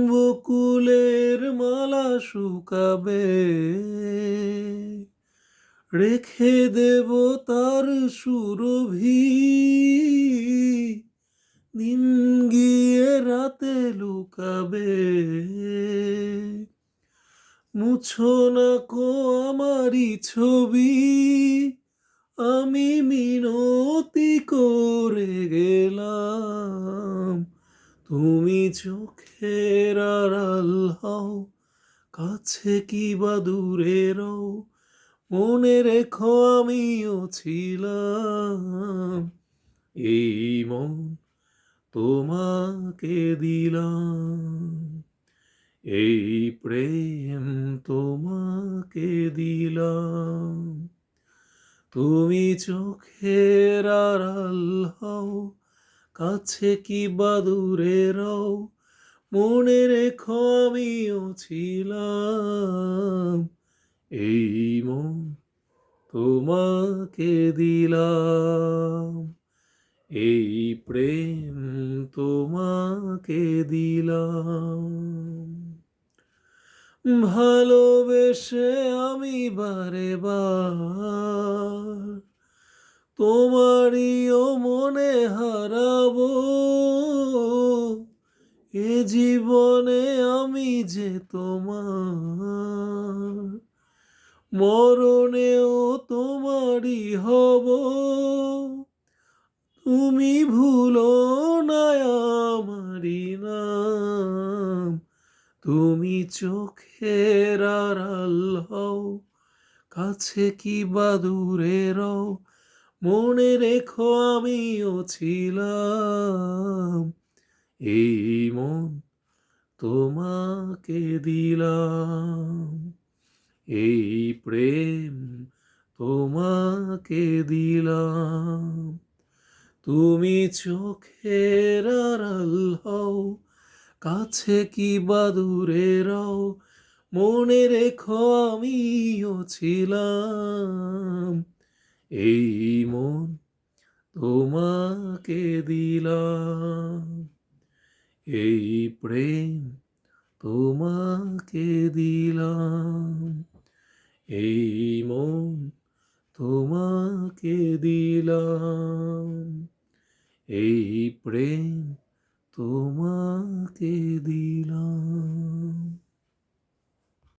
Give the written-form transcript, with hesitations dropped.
বকুলের মালা শুকাবে, রেখে দেব তার সুরভি, দিন গিয়ে রাতে লুকাবে। মুছো না কো আমারই ছবি, আমি মিনতি করে গেলাম। তুমি চোখের আড়াল হও, কাছে কি বা দূরে রও, মনে রেখো আমিও ছিলাম। এই মন তোমাকে দিলাম, এই প্রেম তোমাকে দিলাম। তুমি চোখের আড়াল হও, কাছে কি বা দূরে রও, মনে রেখো আমিও ছিলাম। এই মন তোমাকে দিলাম, এই প্রেম তোমাকে দিলাম। ভালোবেসে আমি বারে বার তোমারিও মনে হারাবো। এ জীবনে আমি যে তোমার, মরণেও তোমারই হব। তুমি ভুলো না আমারি নাম, তুমি চোখের আড়াল হও, কাছে কি বা দূরে রও, মনে রেখো আমিও ছিলাম। এই মন তোমাকে দিলাম, এই প্রেম তোমাকে দিলাম। তুমি চোখের আড়াল হও, কাছে কি বা দূরে রও, মনে রেখো আমিও ছিলাম। এই মন তোমাকে দিলাম, এই প্রেম তোমাকে দিলাম। এই মন তোমাকে দিলাম, এই প্রেম তোমাকে দিলাম।